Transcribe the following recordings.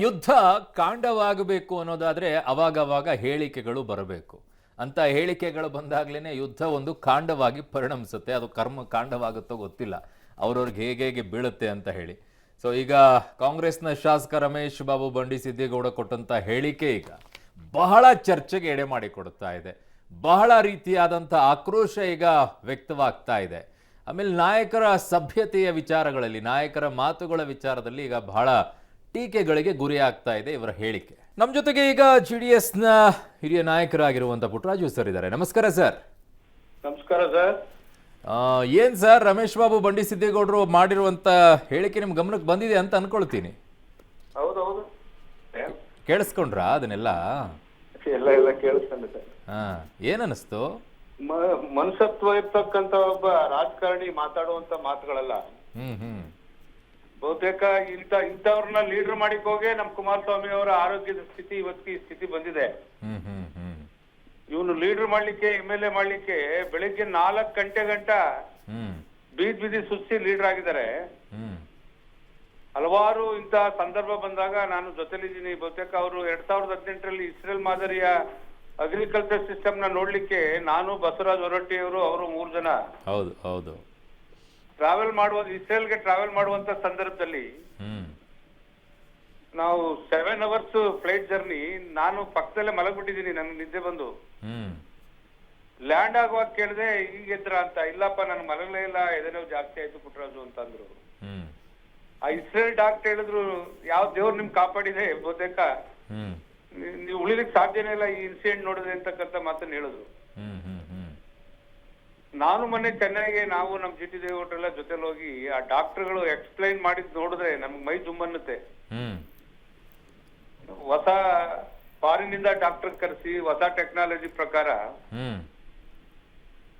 ಯುದ್ಧ ಕಾಂಡವಾಗಬೇಕು ಅನ್ನೋದಾದ್ರೆ ಅವಾಗವಾಗ ಹೇಳಿಕೆಗಳು ಬರಬೇಕು. ಅಂತ ಹೇಳಿಕೆಗಳು ಬಂದಾಗ್ಲೇನೆ ಯುದ್ಧ ಒಂದು ಕಾಂಡವಾಗಿ ಪರಿಣಮಿಸುತ್ತೆ. ಅದು ಕರ್ಮ ಕಾಂಡವಾಗುತ್ತೋ ಗೊತ್ತಿಲ್ಲ, ಅವ್ರವ್ರಿಗೆ ಹೇಗೆ ಬೀಳುತ್ತೆ ಅಂತ ಹೇಳಿ. ಸೊ ಈಗ ಕಾಂಗ್ರೆಸ್ನ ಶಾಸಕ ರಮೇಶ್ ಬಾಬು ಬಂಡಿ ಸಿದ್ದೇಗೌಡ ಕೊಟ್ಟಂತ ಹೇಳಿಕೆ ಈಗ ಬಹಳ ಚರ್ಚೆಗೆ ಎಡೆ ಮಾಡಿಕೊಡ್ತಾ ಇದೆ. ಬಹಳ ರೀತಿಯಾದಂಥ ಆಕ್ರೋಶ ಈಗ ವ್ಯಕ್ತವಾಗ್ತಾ ಇದೆ. ಆಮೇಲೆ ನಾಯಕರ ಸಭ್ಯತೆಯ ವಿಚಾರಗಳಲ್ಲಿ, ನಾಯಕರ ಮಾತುಗಳ ವಿಚಾರದಲ್ಲಿ ಈಗ ಬಹಳ ಟೀಕೆಗಳಿಗೆ ಗುರಿ ಆಗ್ತಾ ಇದೆ ಇವರ ಹೇಳಿಕೆ. ನಮ್ಮ ಜೊತೆಗೆ ಈಗ JDS-ನ ಹಿರಿಯ ನಾಯಕರಾಗಿರುವಂತ ಪುಟ್ಟರಾಜು ಸರ್ ಇದ್ದಾರೆ. ನಮಸ್ಕಾರ ಸರ್. ನಮಸ್ಕಾರ ಸರ್. ಏನ್ ಸರ್, ರಮೇಶ್ ಬಾಬು ಬಂಡಿ ಸಿದ್ದೇಗೌಡರು ಮಾಡಿರುವಂತ ಹೇಳಿಕೆ ನಿಮ್ ಗಮನಕ್ಕೆ ಬಂದಿದೆ ಅಂತ ಅನ್ಕೊಳ್ತೀನಿ. ಹೌದೌದು, ಕೇಳಿಸ್ಕೊಂಡ್ರಾ ಅದನ್ನೆಲ್ಲ? ಎಲ್ಲ ಕೇಳಿಸ್ಕೊಂಡೆ ಸರ್. ಏನ್ ಅನಿಸ್ತು? ಮನುಷ್ಯತ್ವ ಇರ್ತಕ್ಕಂತ ಒಬ್ಬ ರಾಜಕಾರಣಿ ಮಾತಾಡುವಂತ ಮಾತುಗಳಲ್ಲ. ಬಹುತೇಕ ಇಂಥವ್ರನ್ನ ಲೀಡರ್ ಮಾಡಿಕ್ ಹೋಗಿ ನಮ್ ಕುಮಾರಸ್ವಾಮಿ ಅವರ ಆರೋಗ್ಯದ ಸ್ಥಿತಿ ಇವತ್ತಿಗೆ ಈ ಸ್ಥಿತಿ ಬಂದಿದೆ. ಇವನು ಲೀಡರ್ ಮಾಡ್ಲಿಕ್ಕೆ, MLA ಮಾಡ್ಲಿಕ್ಕೆ ಬೆಳಿಗ್ಗೆ 4 ಗಂಟೆ ಗಂಟ ಬೀದಿ ಸುತ್ತಿ ಲೀಡರ್ ಆಗಿದ್ದಾರೆ. ಹಲವಾರು ಇಂತ ಸಂದರ್ಭ ಬಂದಾಗ ನಾನು ಜೊತೆಲಿದ್ದೀನಿ. ಬಹುತೇಕ ಅವರು 2018ರಲ್ಲಿ ಇಸ್ರೇಲ್ ಮಾದರಿಯ ಅಗ್ರಿಕಲ್ಚರ್ ಸಿಸ್ಟಮ್ ನ ನೋಡ್ಲಿಕ್ಕೆ ನಾನು, ಬಸವರಾಜ್ ಹೊರಟ್ಟಿಯವರು, ಅವರು 3 ಜನ ಹೌದು ಟ್ರಾವೆಲ್ ಮಾಡುವ, ಇಸ್ರೇಲ್ಗೆ ಟ್ರಾವೆಲ್ ಮಾಡುವಂತ ಸಂದರ್ಭದಲ್ಲಿ ನಾವು 7 ಅವರ್ಸ್ ಫ್ಲೈಟ್ ಜರ್ನಿ, ನಾನು ಪಕ್ಕದಲ್ಲೇ ಮಲಗ್ಬಿಟ್ಟಿದ್ದೀನಿ. ನನ್ಗೆ ನಿದ್ದೆ ಬಂದು ಲ್ಯಾಂಡ್ ಆಗುವಾಗ ಕೇಳಿದೆ ಹೀಗೆದ್ರ ಅಂತ. ಇಲ್ಲಪ್ಪ ನನ್ ಮಲಗಲೇ ಇಲ್ಲ, ಎದೆನೋವು ಜಾಸ್ತಿ ಆಯ್ತು ಪುಟ್ಟರಾಜು ಅಂತಂದ್ರು. ಆ ಇಸ್ರೇಲ್ ಡಾಕ್ಟರ್ ಹೇಳಿದ್ರು, ಯಾವ ದೇವ್ರು ನಿಮ್ ಕಾಪಾಡಿದೆ, ಬಹುತೇಕ ನೀವು ಉಳಿಲಿಕ್ಕೆ ಸಾಧ್ಯನೇ ಇಲ್ಲ ಈ ಇನ್ಸಿಡೆಂಟ್ ನೋಡಿದ್ರೆ ಅಂತಕ್ಕಂಥ ಮಾತನ್ನ ಹೇಳಿದ್ರು. ನಾನು ಮೊನ್ನೆ ಚೆನ್ನೈಗೆ, ನಾವು ನಮ್ GT ದೇವೇಗೌಡರೆಲ್ಲ ಜೊತೆಲಿ ಹೋಗಿ ಆ ಡಾಕ್ಟರ್ಗಳು ಎಕ್ಸ್ಪ್ಲೈನ್ ಮಾಡಿದ್ ನೋಡಿದ್ರೆ ನಮ್ಗೆ ಮೈ ಜುಮ್ಮನ್ನುತ್ತೆ. ಹೊಸ ಫಾರಿನ್ ಇಂದ ಡಾಕ್ಟರ್ ಕರೆಸಿ ಹೊಸ ಟೆಕ್ನಾಲಜಿ ಪ್ರಕಾರ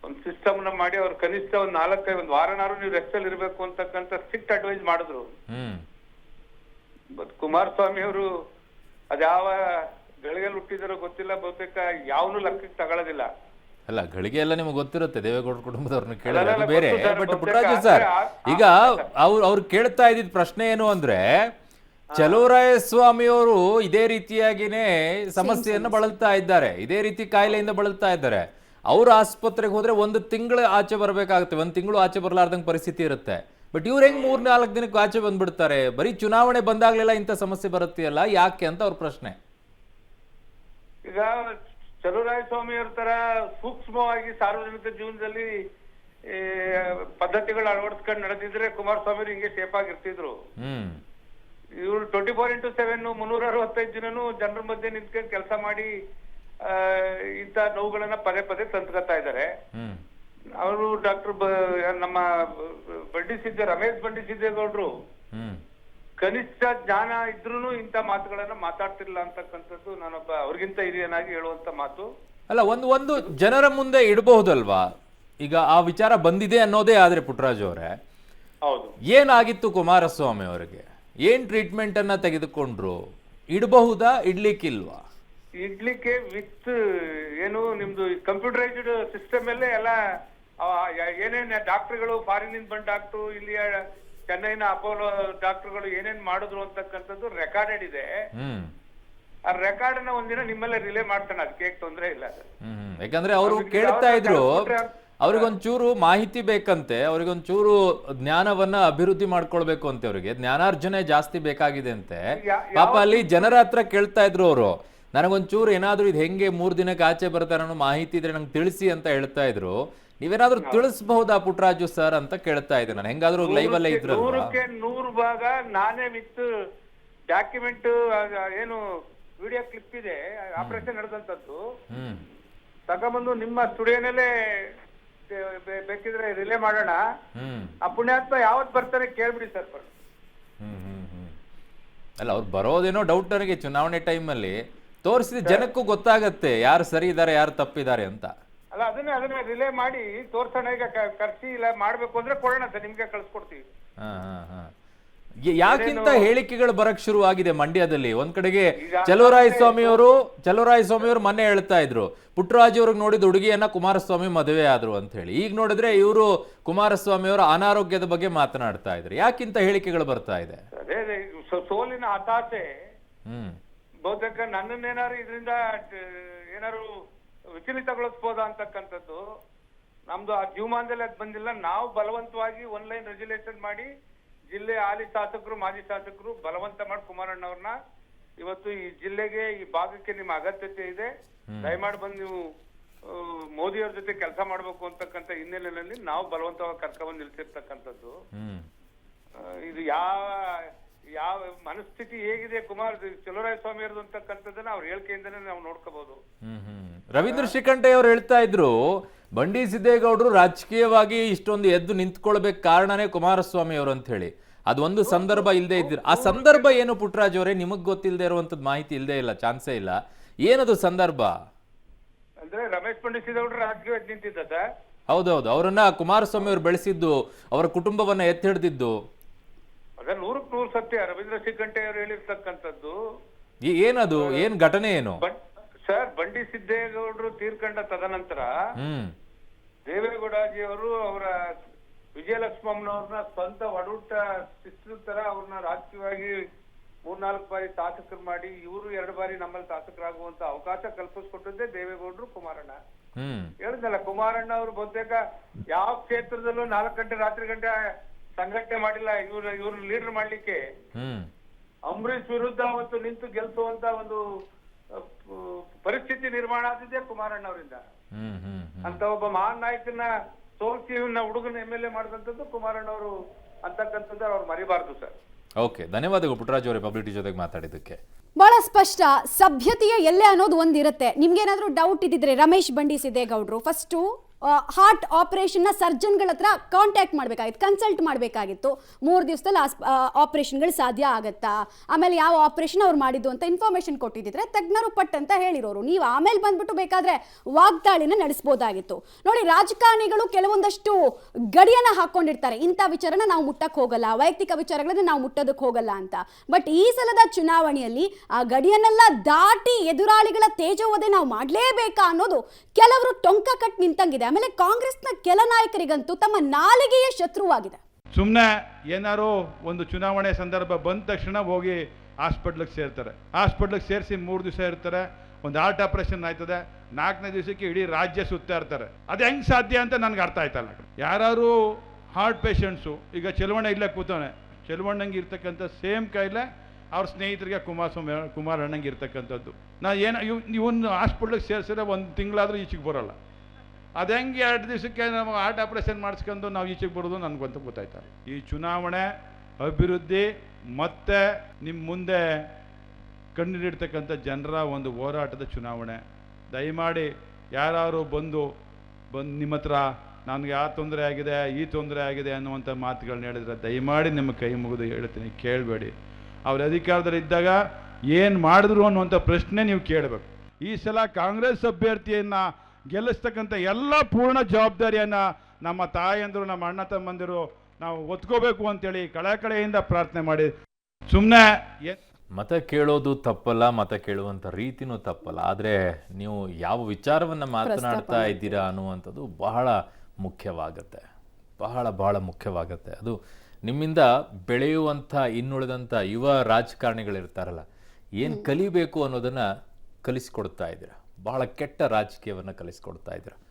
ಒಂದ್ ಸಿಸ್ಟಮ್ ನ ಮಾಡಿ ಅವ್ರು ಕನಿಷ್ಠ ಒಂದ್ 4-5 ವಾರನಾರು ನೀವು ರೆಸ್ಟ್ ಅಲ್ಲಿ ಇರ್ಬೇಕು ಅಂತಕ್ಕಂಥ ಸ್ಟ್ರಿಕ್ಟ್ ಅಡ್ವೈಸ್ ಮಾಡಿದ್ರು. ಬಟ್ ಕುಮಾರಸ್ವಾಮಿ ಅವರು ಅದ್ಯಾವ ಗಳಿಗೆಲ್ಲಿ ಹುಟ್ಟಿದಾರೋ ಗೊತ್ತಿಲ್ಲ, ಬಹುತೇಕ ಯಾವನು ಲೆಕ್ಕಕ್ಕೆ ತಗೊಳ್ಳೋದಿಲ್ಲ. ಅಲ್ಲ, ಗಳಿಗೆ ಎಲ್ಲ ನಿಮ್ಗೆ ಗೊತ್ತಿರುತ್ತೆ, ದೇವೇಗೌಡ ಕುಟುಂಬದವ್ರನ್ನ ಕೇಳಿದ್ರೆ ಬೇರೆ. ಬಟ್ ಪುಟ್ಟರಾಜು ಸರ್, ಈಗ ಅವ್ರು ಕೇಳ್ತಾ ಇದ್ದಿದ್ ಪ್ರಶ್ನೆ ಏನು ಅಂದ್ರೆ, ಚಲುವರಾಯಸ್ವಾಮಿ ಅವರು ಇದೇ ರೀತಿಯಾಗಿನೇ ಸಮಸ್ಯೆಯನ್ನು ಬಳಲ್ತಾ ಇದ್ದಾರೆ, ಇದೇ ರೀತಿ ಕಾಯಿಲೆಯಿಂದ ಬಳಲ್ತಾ ಇದ್ದಾರೆ. ಅವ್ರ ಆಸ್ಪತ್ರೆಗೆ ಹೋದ್ರೆ 1 ತಿಂಗಳು ಆಚೆ ಬರ್ಬೇಕಾಗುತ್ತೆ, 1 ತಿಂಗಳು ಆಚೆ ಬರ್ಲಾರ್ದಂಗ್ ಪರಿಸ್ಥಿತಿ ಇರುತ್ತೆ. ಬಟ್ ಇವ್ರು ಹೆಂಗ್ 3-4 ದಿನಕ್ಕೆ ಆಚೆ ಬಂದ್ಬಿಡ್ತಾರೆ? ಬರೀ ಚುನಾವಣೆ ಬಂದಾಗ್ಲೆಲ್ಲ ಇಂಥ ಸಮಸ್ಯೆ ಬರುತ್ತೆಯಲ್ಲ, ಯಾಕೆ ಅಂತ ಅವ್ರ ಪ್ರಶ್ನೆ. ಈಗ ಚಲುವರಾಯಸ್ವಾಮಿ ಅವ್ರ ತರ ಸೂಕ್ಷ್ಮವಾಗಿ ಸಾರ್ವಜನಿಕ ಜೀವನದಲ್ಲಿ ಪದ್ಧತಿಗಳು ಅಳವಡಿಸ್ಕೊಂಡು ನಡೆದಿದ್ರೆ ಕುಮಾರಸ್ವಾಮಿ ಅವರು ಹಿಂಗೆ ಸೇಫ್ ಆಗಿರ್ತಿದ್ರು. ಇವ್ರು 24x7 365 ದಿನನೂ ಜನರ ಮಧ್ಯೆ ನಿಂತ್ಕೊಂಡು ಕೆಲಸ ಮಾಡಿ ಇಂಥ ನೋವುಗಳನ್ನ ಪದೇ ಪದೇ ತಂದ್ಕೊತಾ ಇದ್ದಾರೆ. ಅವರು ಡಾಕ್ಟರ್ ನಮ್ಮ ರಮೇಶ್ ಬಂಡಿ ಸಿದ್ದೇಗೌಡರು ಕನಿಷ್ಠ ಜ್ಞಾನ ಇದ್ರೂನು ಇಂಥ ಮಾತುಗಳನ್ನ ಮಾತಾಡ್ತಿರ್ಲಿಲ್ಲ ಅಂತಕ್ಕಂಥದ್ದು ನಾನೊಬ್ಬ ಅವ್ರಿಗಿಂತ ಹಿರಿಯನಾಗಿ ಹೇಳುವಂತ ಮಾತು. ಅಲ್ಲ, ಒಂದು ಜನರ ಮುಂದೆ ಇಡಬಹುದಲ್ವಾ? ಈಗ ಆ ವಿಚಾರ ಬಂದಿದೆ ಅನ್ನೋದೇ ಆದ್ರೆ ಪುಟ್ಟರಾಜು ಅವರೇ, ಹೌದು, ಏನಾಗಿತ್ತು ಕುಮಾರಸ್ವಾಮಿ ಅವರಿಗೆ? ಏನ್ ಟ್ರೀಟ್ಮೆಂಟ್ ಅನ್ನ ತೆಗೆದುಕೊಂಡ್ರು? ಇಡಬಹುದಾ, ಇಡ್ಲಿಕ್ಕಿಲ್ವಾ? ಇಡ್ಲಿಕ್ಕೆ ವಿತ್ ಏನು ನಿಮ್ದು ಕಂಪ್ಯೂಟರೈಸ್ಡ್ ಸಿಸ್ಟಮ್ ಅಲ್ಲೇ ಎಲ್ಲ ಏನೇನ್ ಡಾಕ್ಟರ್ಗಳು, ಫಾರಿನ್ ಇಂದ ಬಂದ ಡಾಕ್ಟರ್, ಇಲ್ಲಿಯ ಚೆನ್ನೈನ ಅಪೋಲೋ ಡಾಕ್ಟರ್ಗಳು ಏನೇನ್ ಮಾಡಿದ್ರು ಅಂತಕ್ಕಂಥದ್ದು ರೆಕಾರ್ಡೆಡ್ ಇದೆ. ಆ ರೆಕಾರ್ಡ್ ನ ಒಂದಿನ ನಿಮ್ಮಲ್ಲೇ ರಿಲೇ ಮಾಡ್ತಾನೆ, ಅದಕ್ಕೆ ತೊಂದರೆ ಇಲ್ಲ. ಯಾಕಂದ್ರೆ ಅವರು ಕೇಳ್ತಾ ಇದ್ರು, ಅವ್ರಿಗೊಂಚೂರು ಮಾಹಿತಿ ಬೇಕಂತೆ, ಅವ್ರಿಗೊಂಚೂರು ಜ್ಞಾನವನ್ನ ಅಭಿವೃದ್ಧಿ ಮಾಡ್ಕೊಳ್ಬೇಕು ಅಂತೆ, ಅವ್ರಿಗೆ ಜ್ಞಾನಾರ್ಜನೆ ಜಾಸ್ತಿ ಬೇಕಾಗಿದೆ ಅಂತೆ. ಪಾಪ ಅಲ್ಲಿ ಜನರ ಹತ್ರ ಕೇಳ್ತಾ ಇದ್ರು ಅವರು, ನನಗೊಂಚೂರು ಏನಾದ್ರು ಇದು ಹೆಂಗೆ 3 ದಿನಕ್ಕೆ ಆಚೆ ಬರ್ತಾರೆ ಅನ್ನೋ ಮಾಹಿತಿ ಇದ್ರೆ ನಂಗೆ ತಿಳಿಸಿ ಅಂತ ಹೇಳ್ತಾ ಇದ್ರು. ನೀವೇನಾದ್ರೂ ತಿಳಿಸಬಹುದಾ ಪುಟ್ಟರಾಜು ಸರ್ ಅಂತ ಕೇಳ್ತಾ ಇದ್ದೆ ನಾನು. ಹೆಂಗಾದ್ರೂ ಲೈವ್ ಅಲ್ಲೇ ಇದ್ರು. 100% ಭಾಗ ನಾನೇ ವಿತ್ ಡಾಕ್ಯುಮೆಂಟ್, ಏನು ವಿಡಿಯೋ ಕ್ಲಿಪ್ ಇದೆ, ಆಪರೇಷನ್ ನಡೆದಂತದ್ದು ತಗೊಂಡ್ಬಂದು ನಿಮ್ಮ ಸ್ಟುಡಿಯೋನಲ್ಲೇ ಬೇಕಿದ್ರೆ ರಿಲೇ ಮಾಡೋಣ. ಆ ಪುಣ್ಯಾತ್ಮ ಯಾವತ್ ಬರ್ತಾರೆ ಕೇಳ್ಬಿಡಿ ಸರ್. ಅಲ್ಲ, ಅವ್ರು ಬರೋದೇನೋ ಡೌಟ್ ನನಗೆ. ಚುನಾವಣೆ ಟೈಮಲ್ಲಿ ತೋರಿಸಿದ ಜನಕ್ಕೂ ಗೊತ್ತಾಗತ್ತೆ ಯಾರು ಸರಿ ಇದ್ದಾರೆ, ಯಾರು ತಪ್ಪಿದ್ದಾರೆ ಅಂತ. ಅಲ್ಲ, ಅದನ್ನ ರಿಲೇ ಮಾಡಿ ತೋರ್ಸೋಣ. ಈಗ ಖರ್ಚಿ ಇಲ್ಲ ಮಾಡ್ಬೇಕು ಅಂದ್ರೆ ಕೊಡೋಣ ಸರ್, ನಿಮ್ಗೆ ಕಳ್ಸಿಕೊಡ್ತೀವಿ. ಯಾಕಿಂತ ಹೇಳಿಕೆಗಳು ಬರಕ್ ಶುರು ಆಗಿದೆ ಮಂಡ್ಯದಲ್ಲಿ? ಒಂದ್ ಕಡೆಗೆ ಚಲುವರಾಯಸ್ವಾಮಿ ಅವರು ಮೊನ್ನೆ ಹೇಳ್ತಾ ಇದ್ರು, ಪುಟ್ಟರಾಜು ಅವ್ರಿಗೆ ನೋಡಿದ ಹುಡುಗಿಯನ್ನ ಕುಮಾರಸ್ವಾಮಿ ಮದುವೆ ಆದ್ರು ಅಂತ ಹೇಳಿ. ಈಗ ನೋಡಿದ್ರೆ ಇವರು ಕುಮಾರಸ್ವಾಮಿ ಅವರ ಅನಾರೋಗ್ಯದ ಬಗ್ಗೆ ಮಾತನಾಡ್ತಾ ಇದ್ರು. ಯಾಕಿಂತ ಹೇಳಿಕೆಗಳು ಬರ್ತಾ ಇದೆ? ಸೋಲಿನ ಹತಾಶೆ ಹ್ಮ್ ಬಹುತೇಕ ನನ್ನನ್ನೇನಾದ್ರು ಇದರಿಂದ ಏನಾದ್ರು ವಿಚಲಿತಗೊಳಿಸ್ಬೋದಾ ಅಂತಕ್ಕಂಥದ್ದು ನಮ್ದು ಆ ಜೀವಮಾನದಲ್ಲಿ ಅದು ಬಂದಿಲ್ಲ. ನಾವು ಬಲವಂತವಾಗಿ ಆನ್ಲೈನ್ ರೆಗ್ಯುಲೇಷನ್ ಮಾಡಿ ಜಿಲ್ಲೆ ಹಾಲಿ ಶಾಸಕರು ಮಾಜಿ ಶಾಸಕರು ಬಲವಂತ ಮಾಡಿ ಕುಮಾರಣ್ಣವ್ರನ್ನ ಇವತ್ತು ಈ ಜಿಲ್ಲೆಗೆ ಈ ಭಾಗಕ್ಕೆ ನಿಮ್ಮ ಅಗತ್ಯತೆ ಇದೆ, ದಯಮಾಡಿ ಬಂದು ನೀವು ಮೋದಿಯವ್ರ ಜೊತೆ ಕೆಲಸ ಮಾಡ್ಬೇಕು ಅಂತಕ್ಕಂಥ ಹಿನ್ನೆಲೆಯಲ್ಲಿ ನಾವು ಬಲವಂತವಾಗಿ ಕರ್ಕೊಂಡ್ಬಂದು ನಿಲ್ಸಿರ್ತಕ್ಕಂಥದ್ದು. ಇದು ಯಾವ ಮನಸ್ಥಿತಿ ಹೇಗಿದೆ ಚಲುವರಾಯ ಸ್ವಾಮಿ ಅವ್ರದ್ದು ಅಂತಕ್ಕಂಥದ್ದನ್ನ ಅವ್ರ ಹೇಳಿಕೆಯಿಂದನೇ ನಾವು ನೋಡ್ಕೋಬಹುದು. ರವೀಂದ್ರ ಶ್ರೀಕಂಠೆ ಅವರು ಹೇಳ್ತಾ ಇದ್ರು, ಬಂಡಿ ಸಿದ್ದೇಗೌಡರು ರಾಜಕೀಯವಾಗಿ ಇಷ್ಟೊಂದು ಎದ್ದು ನಿಂತ್ಕೊಳ್ಬೇಕು ಕಾರಣನೇ ಕುಮಾರಸ್ವಾಮಿ ಅವರು ಅಂತ ಹೇಳಿ. ಅದೊಂದು ಸಂದರ್ಭ ಇಲ್ಲದೆ ಇದ್ದೀರ. ಆ ಸಂದರ್ಭ ಏನು ಪುಟ್ಟರಾಜ್ ಅವರೇ? ನಿಮಗ್ ಗೊತ್ತಿಲ್ಲದೆ ಇರುವಂತದ್ದು ಮಾಹಿತಿ ಇಲ್ಲದೆ ಇಲ್ಲ, ಚಾನ್ಸೇ ಇಲ್ಲ. ಏನದು ಸಂದರ್ಭ? ಅಂದ್ರೆ ರಮೇಶ್ ಬಂಡಿ ಸಿದ್ದೇಗೌಡರು ರಾಜಕೀಯವಾಗಿ ನಿಂತಿದ್ದ ಸರ್. ಹೌದೌದು, ಅವರನ್ನ ಕುಮಾರಸ್ವಾಮಿ ಅವರು ಬೆಳೆಸಿದ್ದು, ಅವರ ಕುಟುಂಬವನ್ನ ಎತ್ತಿಡಿದಿದ್ದು. ಅದ 100% ಸತ್ಯ. ರವೀಂದ್ರ ಶ್ರೀಕಂಠೆ ಅವರು ಹೇಳಿರ್ತಕ್ಕಂಥದ್ದು ಏನದು, ಏನ್ ಘಟನೆ ಏನು ಸರ್? ಬಂಡಿ ಸಿದ್ದೇಗೌಡರು ತೀರ್ಕೊಂಡ ತದನಂತರ ದೇವೇಗೌಡಜಿ ಅವರು ಅವರ ವಿಜಯಲಕ್ಷ್ಮಮ್ಮನವ್ರನ್ನ ಸ್ವಂತ ಒಡೂಟ ಸಿಸ್ಟರ್ ತರ ಅವ್ರನ್ನ ರಾಜಕೀಯವಾಗಿ 3-4 ಬಾರಿ ಶಾಸಕರು ಮಾಡಿ ಇವರು 2 ಬಾರಿ ನಮ್ಮಲ್ಲಿ ಶಾಸಕರಾಗುವಂತ ಅವಕಾಶ ಕಲ್ಪಿಸ್ಕೊಟ್ಟಿದ್ದೆ ದೇವೇಗೌಡರು ಕುಮಾರಣ್ಣ. ಹೇಳಿದ್ನಲ್ಲ, ಕುಮಾರಣ್ಣ ಅವರು ಬಹುತೇಕ ಯಾವ ಕ್ಷೇತ್ರದಲ್ಲೂ 4 ಗಂಟೆ ರಾತ್ರಿ ಗಂಟೆ ಸಂಘಟನೆ ಮಾಡಿಲ್ಲ ಇವ್ರ ಲೀಡರ್ ಮಾಡ್ಲಿಕ್ಕೆ. ಅಂಬರೀಷ್ ವಿರುದ್ಧ ಅವತ್ತು ನಿಂತು ಗೆಲ್ಸುವಂತ ಒಂದು ಪರಿಸ್ಥಿತಿ ನಿರ್ಮಾಣ ಆದಿದೆ ಕುಮಾರಣ್ಣ ಅವರಿಂದ. ಅಂತ ಒಬ್ಬ ಮಹಾನ್ ನಾಯಕನ ಸೋಲ್ಸಿ ಹುಡುಗನ MLA ಮಾಡಿದಂಥದ್ದು ಕುಮಾರಣ್ಣ ಅವರು ಅಂತಕ್ಕಂಥದ್ದು ಅವ್ರು ಮರಿಬಾರ್ದು ಸರ್. ಓಕೆ, ಧನ್ಯವಾದಗಳು ಪುಟ್ಟರಾಜ್ ಅವರೇ ಪಬ್ಲಿಟಿ ಜೊತೆಗೆ ಮಾತಾಡಿದ್ದಕ್ಕೆ. ಬಹಳ ಸ್ಪಷ್ಟ, ಸಭ್ಯತೆಯ ಎಲ್ಲೆ ಅನ್ನೋದು ಒಂದಿರುತ್ತೆ. ನಿಮ್ಗೇನಾದ್ರೂ ಡೌಟ್ ಇದ್ದಿದ್ರೆ ರಮೇಶ್ ಬಂಡಿ ಸಿದ್ದೇಗೌಡರು ಫಸ್ಟು ಹಾರ್ಟ್ ಆಪರೇಷನ್ನ ಸರ್ಜನ್ಗಳ ಹತ್ರ ಕಾಂಟ್ಯಾಕ್ಟ್ ಮಾಡಬೇಕಾಗಿತ್ತು, ಕನ್ಸಲ್ಟ್ ಮಾಡಬೇಕಾಗಿತ್ತು. 3 ದಿವಸದಲ್ಲಿ ಆಪರೇಷನ್ಗಳು ಸಾಧ್ಯ ಆಗುತ್ತಾ, ಆಮೇಲೆ ಯಾವ ಆಪರೇಷನ್ ಅವ್ರು ಮಾಡಿದ್ದು ಅಂತ ಇನ್ಫಾರ್ಮೇಷನ್ ಕೊಟ್ಟಿದ್ದಿದ್ರೆ ತಜ್ಞರು ಪಟ್ ಅಂತ ಹೇಳಿರೋರು. ನೀವು ಆಮೇಲೆ ಬಂದ್ಬಿಟ್ಟು ಬೇಕಾದ್ರೆ ವಾಗ್ದಾಳಿನ ನಡೆಸ್ಬೋದಾಗಿತ್ತು. ನೋಡಿ, ರಾಜಕಾರಣಿಗಳು ಕೆಲವೊಂದಷ್ಟು ಗಡಿಯನ್ನ ಹಾಕೊಂಡಿರ್ತಾರೆ. ಇಂಥ ವಿಚಾರನ ನಾವು ಮುಟ್ಟಕ್ಕೆ ಹೋಗಲ್ಲ, ವೈಯಕ್ತಿಕ ವಿಚಾರಗಳನ್ನ ನಾವು ಮುಟ್ಟೋದಕ್ಕೆ ಹೋಗಲ್ಲ ಅಂತ. ಬಟ್ ಈ ಸಲದ ಚುನಾವಣೆಯಲ್ಲಿ ಆ ಗಡಿಯನ್ನೆಲ್ಲ ದಾಟಿ ಎದುರಾಳಿಗಳ ತೇಜೋವಧೆ ನಾವು ಮಾಡಲೇಬೇಕಾ ಅನ್ನೋದು ಕೆಲವರು ಟೊಂಕ ಕಟ್ ನಿಂತಂಗಿದೆ. ಆಮೇಲೆ ಕಾಂಗ್ರೆಸ್ನ ಕೆಲ ನಾಯಕರಿಗಂತೂ ತಮ್ಮ ನಾಲಿಗೆಯ ಶತ್ರುವಾಗಿದೆ. ಸುಮ್ಮನೆ ಏನಾರು ಒಂದು ಚುನಾವಣೆ ಸಂದರ್ಭ ಬಂದ ತಕ್ಷಣ ಹೋಗಿ ಹಾಸ್ಪಿಟ್ಲಿಗೆ ಸೇರ್ತಾರೆ. ಹಾಸ್ಪಿಟ್ಲಿಗೆ ಸೇರಿಸಿ 3 ದಿವಸ ಇರ್ತಾರೆ, ಒಂದು ಹಾರ್ಟ್ ಆಪರೇಷನ್ ಆಯ್ತದೆ, 4ನೇ ದಿವಸಕ್ಕೆ ಇಡೀ ರಾಜ್ಯ ಸುತ್ತಾ ಇರ್ತಾರೆ. ಅದು ಹೆಂಗೆ ಸಾಧ್ಯ ಅಂತ ನನಗೆ ಅರ್ಥ ಆಯ್ತಲ್ಲ. ಯಾರು ಹಾರ್ಟ್ ಪೇಷಂಟ್ಸು, ಈಗ ಚೆಲುವಣ್ಣ ಇಲ್ಲೇ ಕೂತವನೆ, ಚೆಲುವಣ್ಣಂಗೆ ಇರ್ತಕ್ಕಂಥ ಸೇಮ್ ಕಾಯಿಲೆ ಅವ್ರ ಸ್ನೇಹಿತರಿಗೆ ಕುಮಾರಣ್ಣಂಗೆ ಇರ್ತಕ್ಕಂಥದ್ದು. ಇವನು ಹಾಸ್ಪಿಟ್ಲಿಗೆ ಸೇರಿಸಿದ್ರೆ 1 ತಿಂಗಳಾದರೂ ಈಚೆಗೆ ಬರೋಲ್ಲ. ಅದು ಹೆಂಗೆ 2 ದಿವಸಕ್ಕೆ ನಾವು ಹಾರ್ಟ್ ಆಪರೇಷನ್ ಮಾಡಿಸ್ಕೊಂಡು ನಾವು ಈಚೆಗೆ ಬರೋದು ನನಗಂತ ಗೊತ್ತಾಯ್ತಾರೆ. ಈ ಚುನಾವಣೆ ಅಭಿವೃದ್ಧಿ ಮತ್ತೆ ನಿಮ್ಮ ಮುಂದೆ ಕಂಡಿಡ್ತಕ್ಕಂಥ ಜನರ ಒಂದು ಹೋರಾಟದ ಚುನಾವಣೆ. ದಯಮಾಡಿ ಯಾರು ಬಂದು ನಿಮ್ಮ ಹತ್ರ ನನಗೆ ಆ ತೊಂದರೆ ಆಗಿದೆ, ಈ ತೊಂದರೆ ಆಗಿದೆ ಅನ್ನುವಂಥ ಮಾತುಗಳನ್ನ ಹೇಳಿದ್ರೆ ದಯಮಾಡಿ ನಿಮ್ಮ ಕೈ ಮುಗಿದು ಹೇಳ್ತೀನಿ, ಕೇಳಬೇಡಿ. ಅವ್ರ ಅಧಿಕಾರದಲ್ಲಿದ್ದಾಗ ಏನು ಮಾಡಿದ್ರು ಅನ್ನುವಂಥ ಪ್ರಶ್ನೆ ನೀವು ಕೇಳಬೇಕು. ಈ ಸಲ ಕಾಂಗ್ರೆಸ್ ಅಭ್ಯರ್ಥಿಯನ್ನು ಗೆಲ್ಲಿಸ್ತಕ್ಕಂಥ ಎಲ್ಲ ಪೂರ್ಣ ಜವಾಬ್ದಾರಿಯನ್ನು ನಮ್ಮ ತಾಯಂದರು, ನಮ್ಮ ಅಣ್ಣ ತಮ್ಮಂದಿರು ನಾವು ಒತ್ಕೋಬೇಕು ಅಂತೇಳಿ ಕಳೆಯಿಂದ ಪ್ರಾರ್ಥನೆ ಮಾಡಿ. ಸುಮ್ಮನೆ ಮತ ಕೇಳೋದು ತಪ್ಪಲ್ಲ, ಮತ ಕೇಳುವಂಥ ರೀತಿನೂ ತಪ್ಪಲ್ಲ, ಆದರೆ ನೀವು ಯಾವ ವಿಚಾರವನ್ನು ಮಾತನಾಡ್ತಾ ಇದ್ದೀರಾ ಅನ್ನುವಂಥದ್ದು ಬಹಳ ಮುಖ್ಯವಾಗುತ್ತೆ, ಬಹಳ ಮುಖ್ಯವಾಗುತ್ತೆ. ಅದು ನಿಮ್ಮಿಂದ ಬೆಳೆಯುವಂಥ ಇನ್ನುಳಿದಂಥ ಯುವ ರಾಜಕಾರಣಿಗಳಿರ್ತಾರಲ್ಲ, ಏನು ಕಲಿಬೇಕು ಅನ್ನೋದನ್ನು ಕಲಿಸ್ಕೊಡ್ತಾ ಇದ್ದೀರಾ. ಬಹಳ ಕೆಟ್ಟ ರಾಜಕೀಯವನ್ನು ಕಲಿಸ್ಕೊಡ್ತಾ ಇದ್ದೀರಾ.